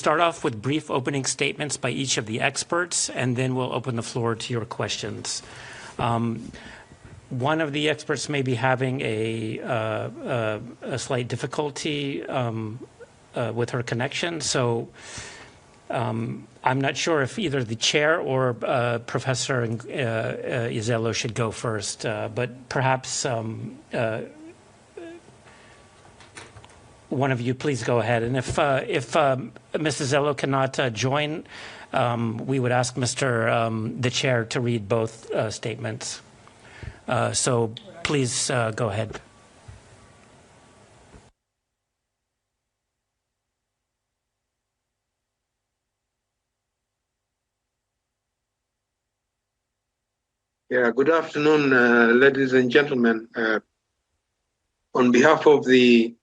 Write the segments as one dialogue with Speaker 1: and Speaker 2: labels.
Speaker 1: Start off with brief opening statements by each of the experts, and then we'll open the floor to your questions. One of the experts may be having a slight difficulty with her connection, so I'm not sure if either the chair or Professor Izello should go first, but perhaps one of you please go ahead. And if Mrs. Zello cannot join, we would ask the chair to read both statements. So please go ahead.
Speaker 2: Yeah, good afternoon, ladies and gentlemen. On behalf of the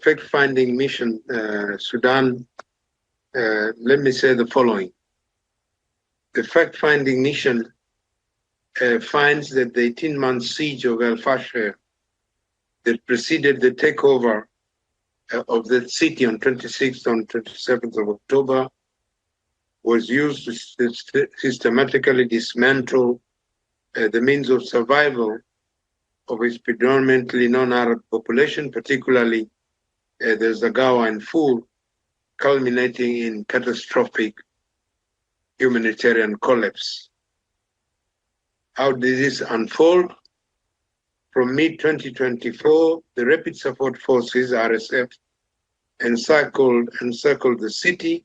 Speaker 2: Fact-Finding Mission Sudan, let me say the following. The Fact-Finding Mission finds that the 18-month siege of El Fasher that preceded the takeover of the city on 26th and 27th of October was used to systematically dismantle the means of survival of its predominantly non-Arab population, particularly the Zagawa and Ful, culminating in catastrophic humanitarian collapse. How did this unfold? From mid-2024, the Rapid Support Forces RSF encircled the city,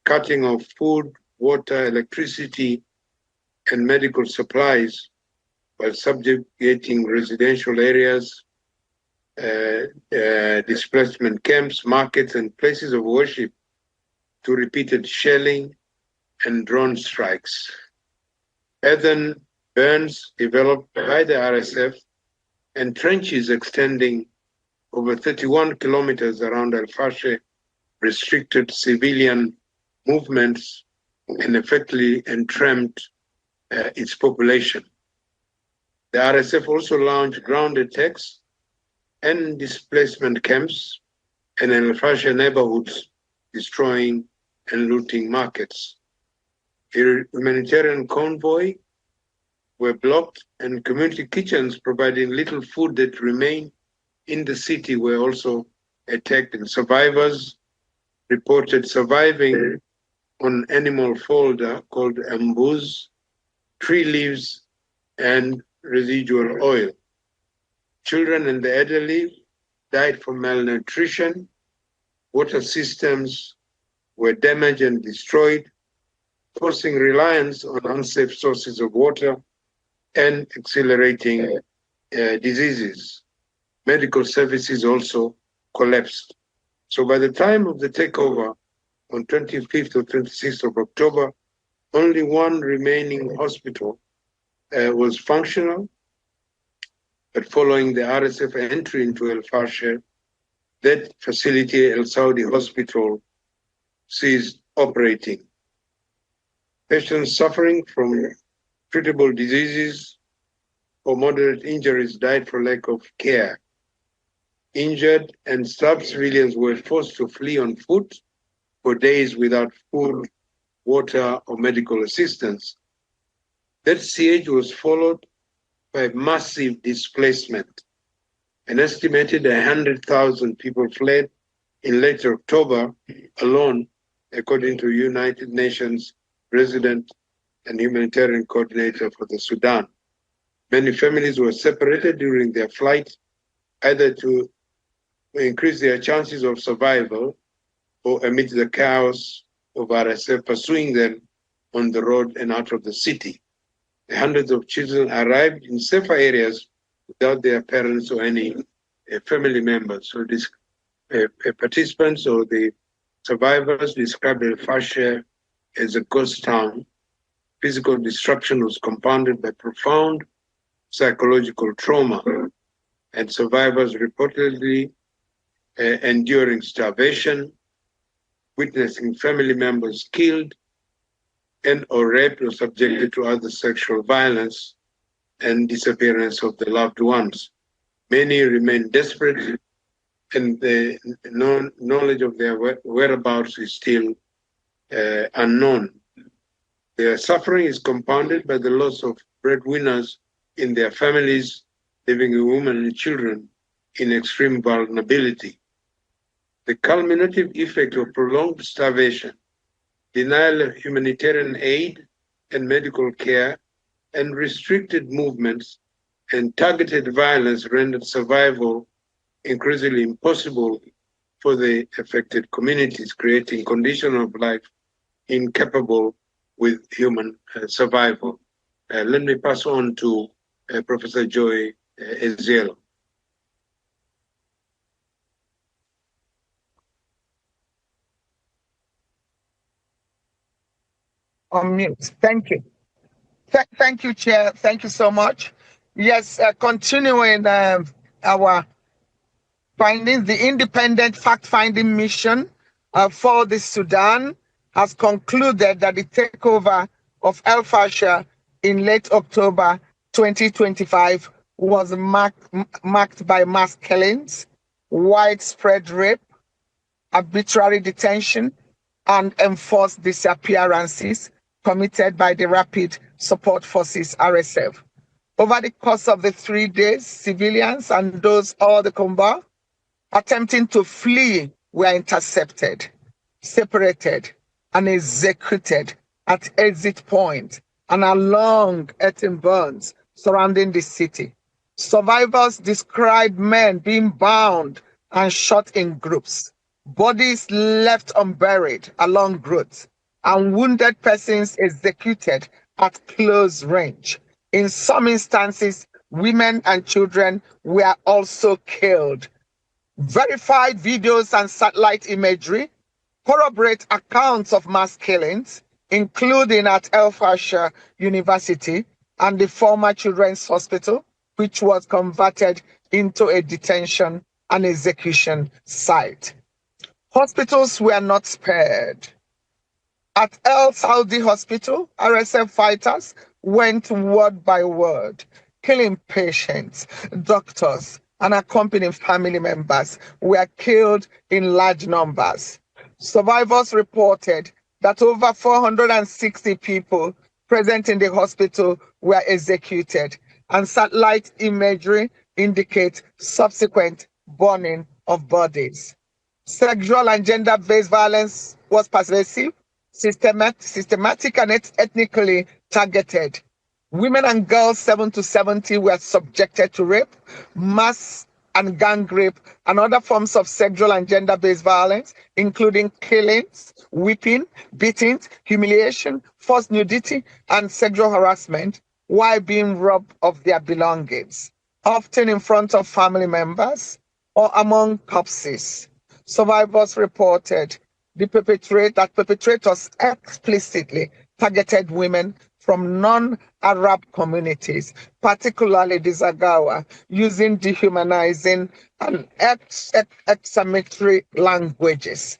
Speaker 2: cutting off food, water, electricity, and medical supplies, while subjugating residential areas, displacement camps, markets, and places of worship to repeated shelling and drone strikes. Earthen burns developed by the RSF and trenches extending over 31 kilometers around El Fasher restricted civilian movements and effectively entramped its population. The RSF also launched ground attacks and displacement camps and El Fasher neighborhoods, destroying and looting markets. Humanitarian convoy were blocked, and community kitchens providing little food that remained in the city were also attacked, and survivors reported surviving on animal fodder called ambuz, tree leaves, and residual oil. Children and the elderly died from malnutrition. Water systems were damaged and destroyed, forcing reliance on unsafe sources of water and accelerating diseases. Medical services also collapsed. So by the time of the takeover on 25th or 26th of October, only one remaining hospital was functional, but following the RSF entry into El Fasher, that facility, El Saudi Hospital, ceased operating. Patients suffering from treatable diseases or moderate injuries died for lack of care. Injured and starved civilians were forced to flee on foot for days without food, water, or medical assistance. That siege was followed by massive displacement. An estimated 100,000 people fled in late October alone, according to United Nations Resident and Humanitarian Coordinator for the Sudan. Many families were separated during their flight, either to increase their chances of survival or amid the chaos of RSF pursuing them on the road and out of the city. Hundreds of children arrived in safer areas without their parents or any family members. So these participants or the survivors described El Fasher as a ghost town. Physical destruction was compounded by profound psychological trauma, and survivors reportedly enduring starvation, witnessing family members killed and or raped or subjected to other sexual violence, and disappearance of the loved ones. Many remain desperate and the knowledge of their whereabouts is still unknown. Their suffering is compounded by the loss of breadwinners in their families, leaving women and children in extreme vulnerability. The cumulative effect of prolonged starvation, denial of humanitarian aid and medical care, and restricted movements and targeted violence rendered survival increasingly impossible for the affected communities, creating conditions of life incapable with human survival. Let me pass on to Professor Joy Ezielo.
Speaker 3: On mute. Thank you. Thank you, Chair. Thank you so much. Yes, continuing our findings, the independent fact-finding mission for the Sudan has concluded that the takeover of El Fasher in late October 2025 was marked by mass killings, widespread rape, arbitrary detention, and enforced disappearances committed by the Rapid Support Forces RSF. Over the course of the 3 days, civilians and those hors de combat attempting to flee were intercepted, separated, and executed at exit points and along earthen burns surrounding the city. Survivors described men being bound and shot in groups, bodies left unburied along routes, and wounded persons executed at close range. In some instances, women and children were also killed. Verified videos and satellite imagery corroborate accounts of mass killings, including at El Fasher University and the former Children's Hospital, which was converted into a detention and execution site. Hospitals were not spared. At El Saudi Hospital, RSF fighters went word by word, killing patients, doctors, and accompanying family members were killed in large numbers. Survivors reported that over 460 people present in the hospital were executed, and satellite imagery indicates subsequent burning of bodies. Sexual and gender-based violence was pervasive, systematic and ethnically targeted. Women and girls 7 to 70 were subjected to rape, mass and gang rape, and other forms of sexual and gender-based violence, including killings, whipping, beatings, humiliation, forced nudity, and sexual harassment, while being robbed of their belongings, often in front of family members or among corpses. Survivors reported that perpetrators explicitly targeted women from non-Arab communities, particularly the Zagawa, using dehumanizing and examatory language,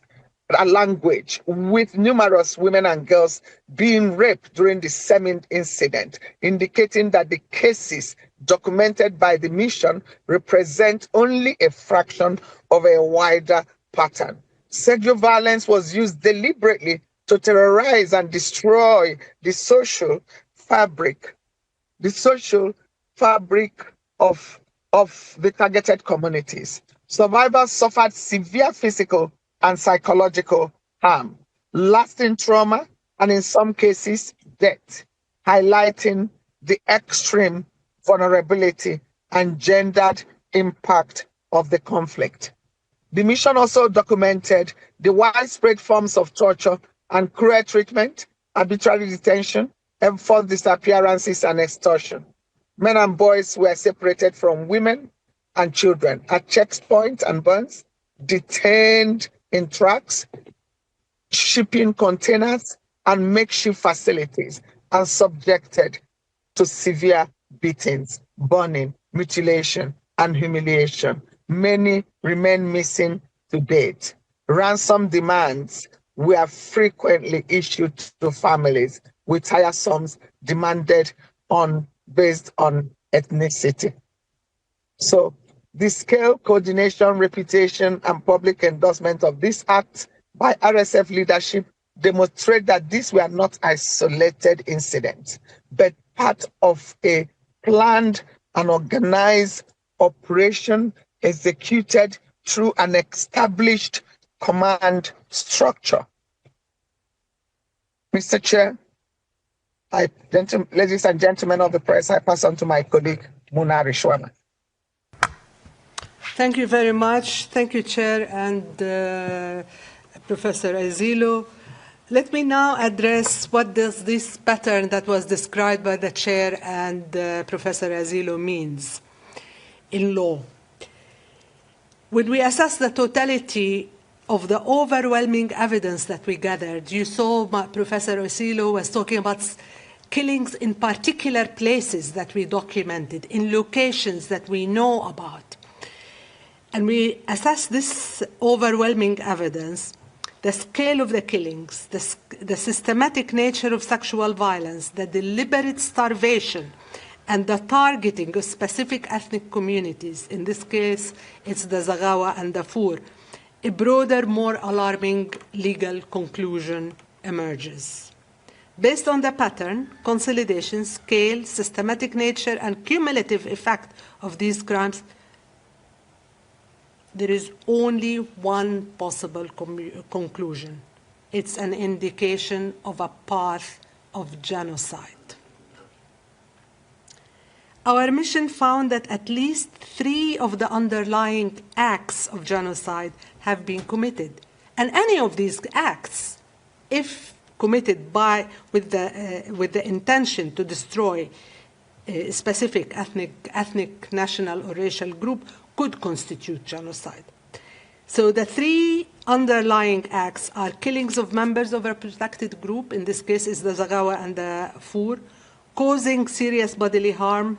Speaker 3: with numerous women and girls being raped during the same incident, indicating that the cases documented by the mission represent only a fraction of a wider pattern. Sexual violence was used deliberately to terrorize and destroy the social fabric of the targeted communities. Survivors suffered severe physical and psychological harm, lasting trauma, and in some cases, death, highlighting the extreme vulnerability and gendered impact of the conflict. The mission also documented the widespread forms of torture and cruel treatment, arbitrary detention, enforced disappearances, and extortion. Men and boys were separated from women and children at checkpoints and burns, detained in trucks, shipping containers, and makeshift facilities, and subjected to severe beatings, burning, mutilation, and humiliation. Many remain missing to date. Ransom demands were frequently issued to families, with higher sums demanded based on ethnicity. So The scale, coordination, reputation, and public endorsement of this act by RSF leadership demonstrate that these were not isolated incidents, but part of a planned and organized operation executed through an established command structure. Mr. Chair, ladies and gentlemen of the press, I pass on to my colleague, Muna Rishwana.
Speaker 4: Thank you very much. Thank you, Chair and Professor Azilo. Let me now address what does this pattern that was described by the Chair and Professor Azilo means in law. When we assess the totality of the overwhelming evidence that we gathered, you saw Professor Azilo was talking about killings in particular places that we documented, in locations that we know about. And we assess this overwhelming evidence, the scale of the killings, the systematic nature of sexual violence, the deliberate starvation, and the targeting of specific ethnic communities. In this case, it's the Zaghawa and Darfur. A broader, more alarming legal conclusion emerges. Based on the pattern, consolidation, scale, systematic nature, and cumulative effect of these crimes, there is only one possible conclusion. It's an indication of a path of genocide. Our mission found that at least 3 of the underlying acts of genocide have been committed. And any of these acts, if committed with the intention to destroy a specific ethnic, national, or racial group, could constitute genocide. So the 3 underlying acts are killings of members of a protected group, in this case is the Zaghawa and the Darfur, causing serious bodily harm,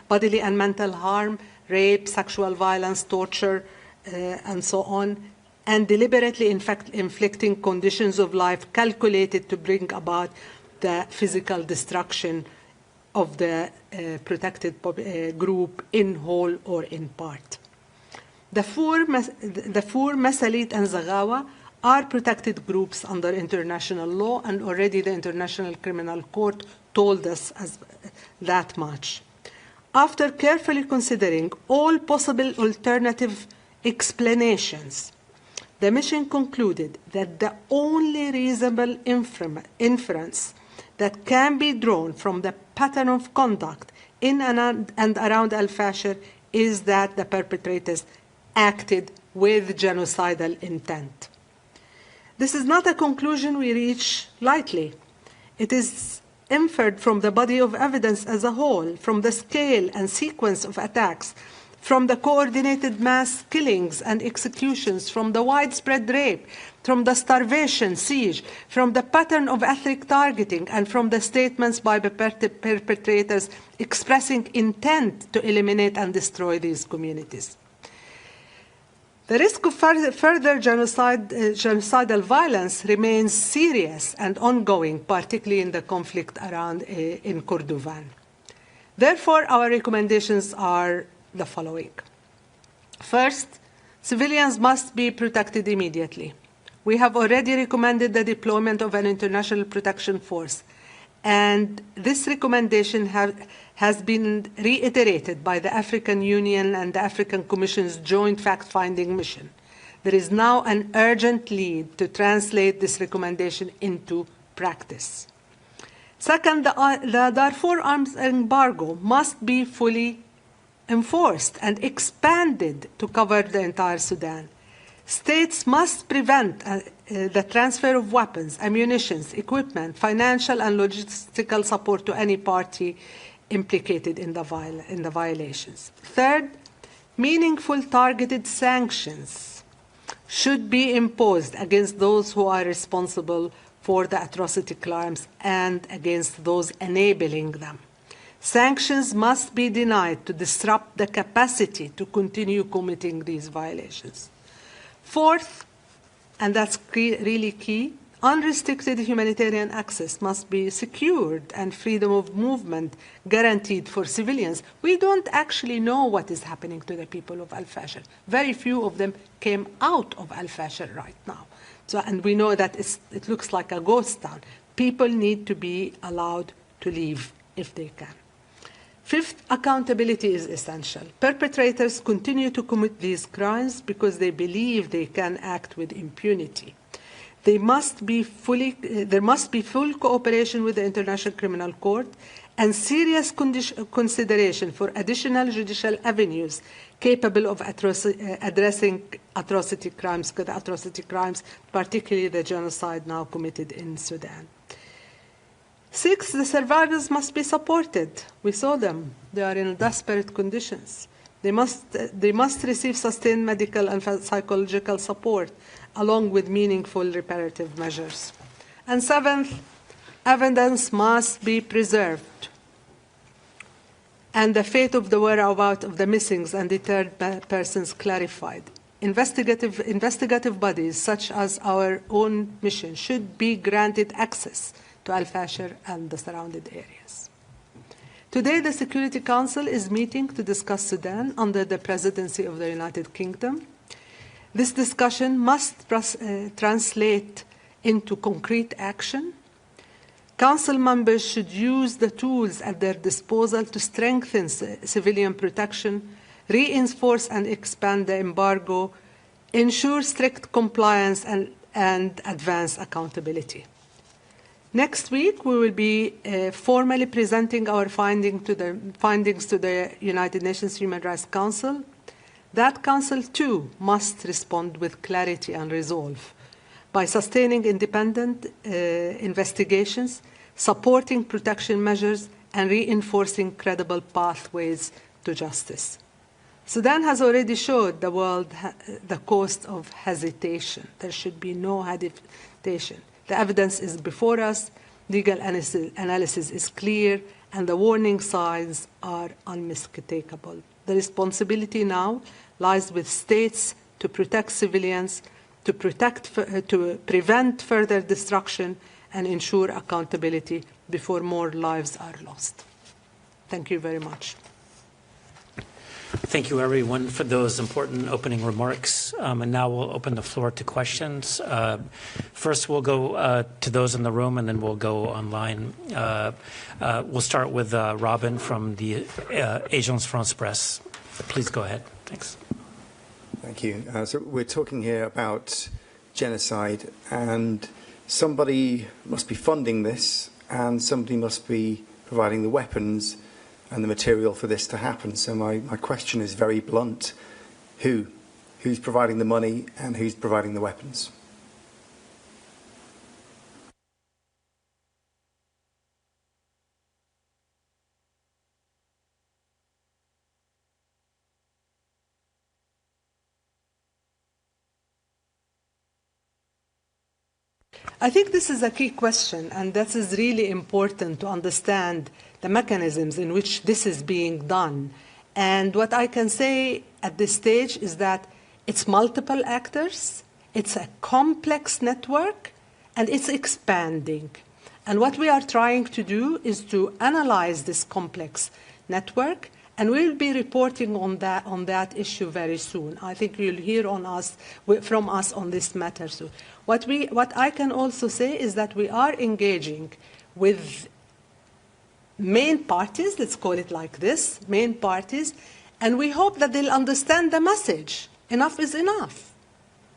Speaker 4: bodily and mental harm, rape, sexual violence, torture, and so on, and deliberately inflicting conditions of life calculated to bring about the physical destruction of the protected group in whole or in part. The Darfur, Masalit, and Zaghawa are protected groups under international law, and already the International Criminal Court told us that much. After carefully considering all possible alternative explanations, the mission concluded that the only reasonable inference that can be drawn from the pattern of conduct in and around Al-Fashir is that the perpetrators acted with genocidal intent. This is not a conclusion we reach lightly. It is inferred from the body of evidence as a whole, from the scale and sequence of attacks, from the coordinated mass killings and executions, from the widespread rape, from the starvation, siege, from the pattern of ethnic targeting, and from the statements by the perpetrators expressing intent to eliminate and destroy these communities. The risk of further genocidal violence remains serious and ongoing, particularly in the conflict around in Kordofan. Therefore, our recommendations are the following. First, civilians must be protected immediately. We have already recommended the deployment of an international protection force, and this recommendation has been reiterated by the African Union and the African Commission's joint fact-finding mission. There is now an urgent need to translate this recommendation into practice. Second, the Darfur arms embargo must be fully enforced and expanded to cover the entire Sudan. States must prevent the transfer of weapons, ammunition, equipment, financial and logistical support to any party implicated in the violations. Third, meaningful targeted sanctions should be imposed against those who are responsible for the atrocity crimes and against those enabling them. Sanctions must be denied to disrupt the capacity to continue committing these violations. Fourth, and that's really key, Unrestricted humanitarian access must be secured and freedom of movement guaranteed for civilians. We don't actually know what is happening to the people of Al-Fashir. Very few of them came out of Al-Fashir right now. So, and we know that it looks like a ghost town. People need to be allowed to leave if they can. Fifth, accountability is essential. Perpetrators continue to commit these crimes because they believe they can act with impunity. There must be full cooperation with the International Criminal Court and serious consideration for additional judicial avenues capable of addressing atrocity crimes, particularly the genocide now committed in Sudan. Six, the survivors must be supported. We saw them. They are in desperate conditions. They must receive sustained medical and psychological support, along with meaningful reparative measures. And seventh, evidence must be preserved, and the fate of the whereabouts of the missings and deterred persons clarified. Investigative bodies, such as our own mission, should be granted access to Al-Fashir and the surrounding areas. Today, the Security Council is meeting to discuss Sudan under the presidency of the United Kingdom. This discussion must translate into concrete action. Council members should use the tools at their disposal to strengthen civilian protection, reinforce and expand the embargo, ensure strict compliance, and advance accountability. Next week, we will be formally presenting our findings to the United Nations Human Rights Council. That council, too, must respond with clarity and resolve by sustaining independent investigations, supporting protection measures, and reinforcing credible pathways to justice. Sudan has already showed the world the cost of hesitation. There should be no hesitation. The evidence is before us, legal analysis is clear, and the warning signs are unmistakable. The responsibility now lies with states to protect civilians, to prevent further destruction, and ensure accountability before more lives are lost. Thank you very much.
Speaker 1: Thank you, everyone, for those important opening remarks. And now we'll open the floor to questions. First, we'll go to those in the room, and then we'll go online. We'll start with Robin from the Agence France-Presse. Please go ahead. Thanks.
Speaker 5: Thank you. So we're talking here about genocide, and somebody must be funding this, and somebody must be providing the weapons and the material for this to happen. So my question is very blunt. Who's providing the money and who's providing the weapons?
Speaker 4: I think this is a key question, and that is really important to understand the mechanisms in which this is being done. And what I can say at this stage is that it's multiple actors, it's a complex network, and it's expanding. And what we are trying to do is to analyze this complex network, and we'll be reporting on that issue very soon. I think you'll hear from us on this matter soon. What I can also say is that we are engaging with main parties, let's call it like this, main parties, and we hope that they'll understand the message. Enough is enough.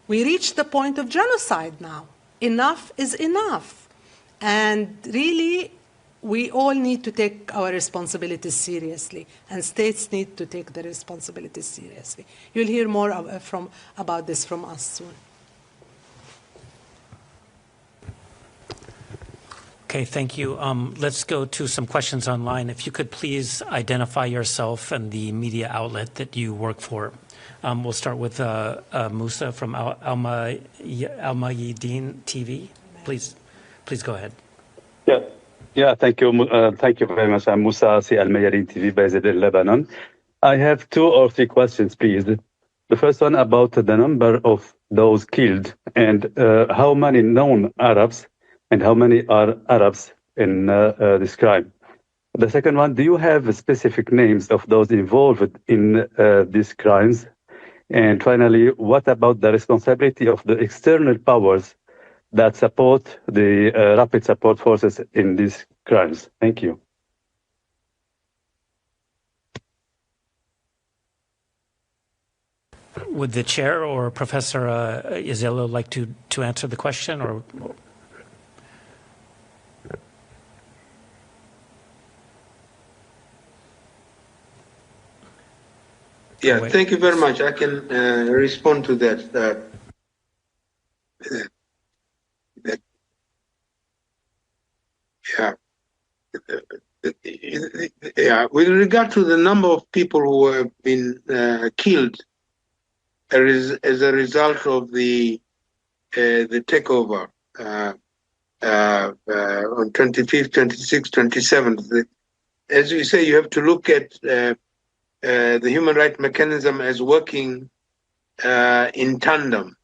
Speaker 4: We reached the point of genocide now. Enough is enough. And really, we all need to take our responsibilities seriously, and states need to take their responsibilities seriously. You'll hear more about this from us soon.
Speaker 1: Okay, thank you. Let's go to some questions online. If you could please identify yourself and the media outlet that you work for. We'll start with Musa from Al Mayadeen TV. Please go ahead.
Speaker 6: Yeah. Thank you. Thank you very much. I'm Musa, Al Mayadeen TV, based in Lebanon. I have 2 or 3 questions, please. The first one about the number of those killed, and how many known Arabs and how many are Arabs in this crime? The second one, do you have specific names of those involved in these crimes? And finally, what about the responsibility of the external powers that support the rapid support forces in these crimes? Thank you.
Speaker 1: Would the chair or Professor Izello like to answer the question? Or
Speaker 2: yeah, thank you very much. I can respond to that. Yeah, with regard to the number of people who have been killed as a result of the takeover on 25th, 26th, 27th. As you say, you have to look at the human rights mechanism as working in tandem.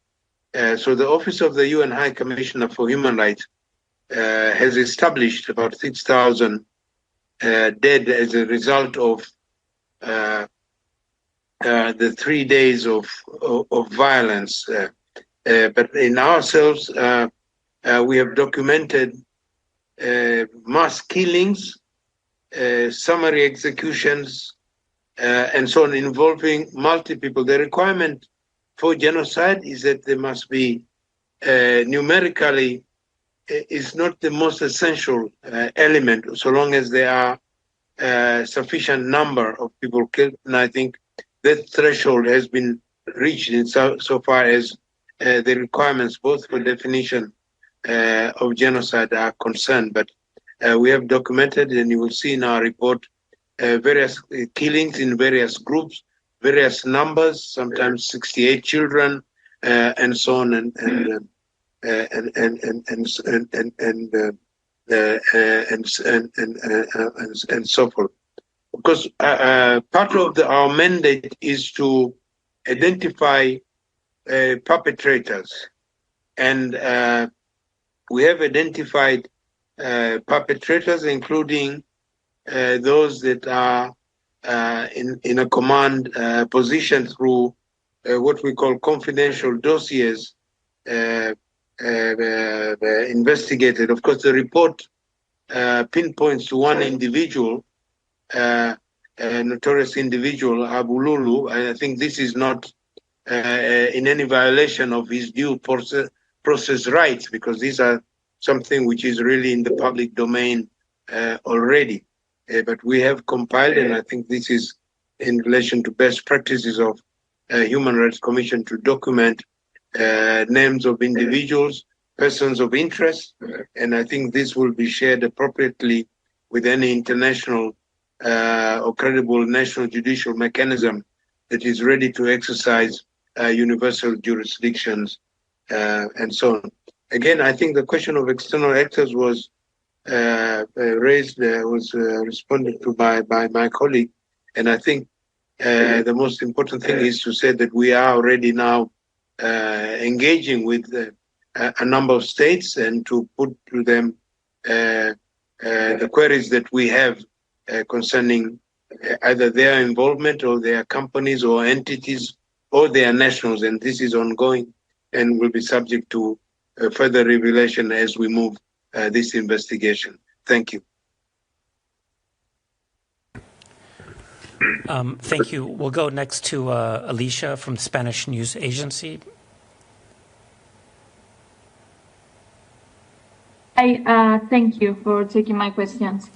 Speaker 2: So the Office of the UN High Commissioner for Human Rights has established about 6,000 dead as a result of the 3 days of violence. But in ourselves, we have documented mass killings, summary executions, and so on, involving multiple people. The requirement for genocide is that there must be numerically is not the most essential element, so long as there are sufficient number of people killed. And I think that threshold has been reached in so far as the requirements both for definition of genocide are concerned. But we have documented, and you will see in our report, various killings in various groups, various numbers, sometimes 68 children, and so on, and so forth. Because part of our mandate is to identify perpetrators, and we have identified perpetrators, including those that are in a command position through what we call confidential dossiers investigated. Of course, the report pinpoints to one individual, a notorious individual, Abu Lulu. I think this is not in any violation of his due process rights, because these are something which is really in the public domain already. But we have compiled, and I think this is in relation to best practices of Human Rights Commission, to document names of individuals, persons of interest, and I think this will be shared appropriately with any international or credible national judicial mechanism that is ready to exercise universal jurisdictions and so on. Again, I think the question of external actors was raised, was responded to by my colleague, and I think the most important thing is to say that we are already now engaging with a number of states, and to put to them the queries that we have concerning either their involvement or their companies or entities or their nationals, and this is ongoing and will be subject to further revelation as we move this investigation. Thank you.
Speaker 1: Thank you. We'll go next to Alicia from the Spanish News Agency.
Speaker 7: Hi, thank you for taking my questions.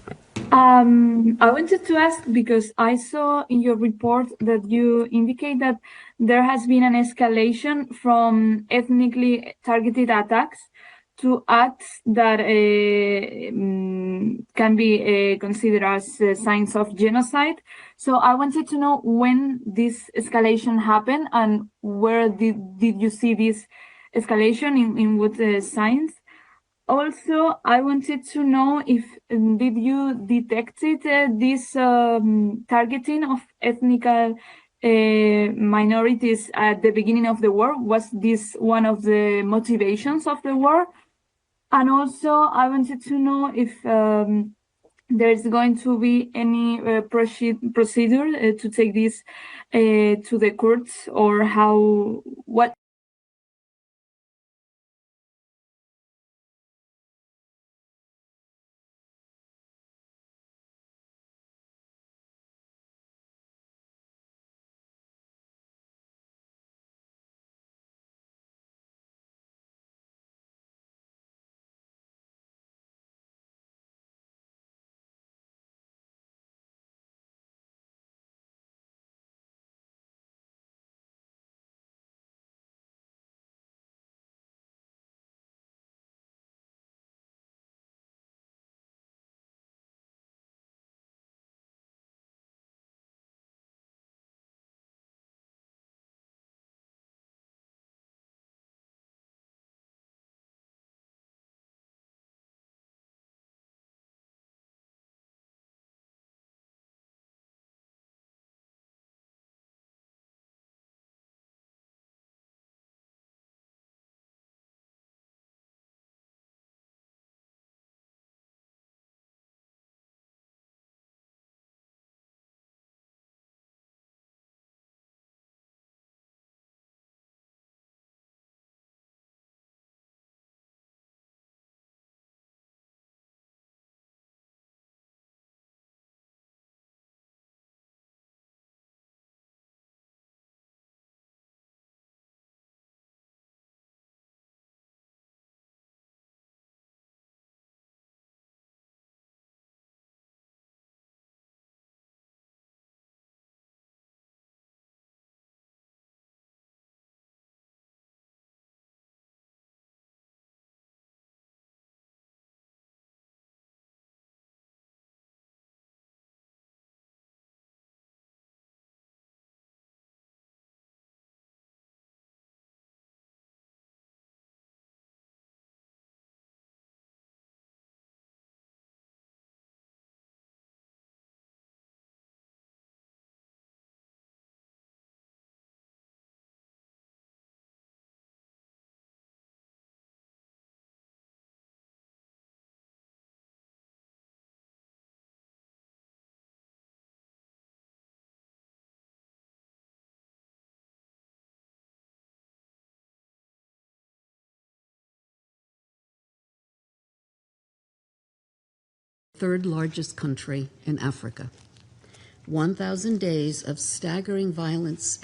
Speaker 7: I wanted to ask, because I saw in your report that you indicate that there has been an escalation from ethnically targeted attacks to acts that can be considered as signs of genocide. So I wanted to know when this escalation happened, and where did you see this escalation, in what signs? Also, I wanted to know if did you detected this targeting of ethnic minorities at the beginning of the war? Was this one of the motivations of the war? And also, I wanted to know if there's going to be any procedure to take this to the courts, or what?
Speaker 8: Third largest country in Africa. 1,000 days of staggering violence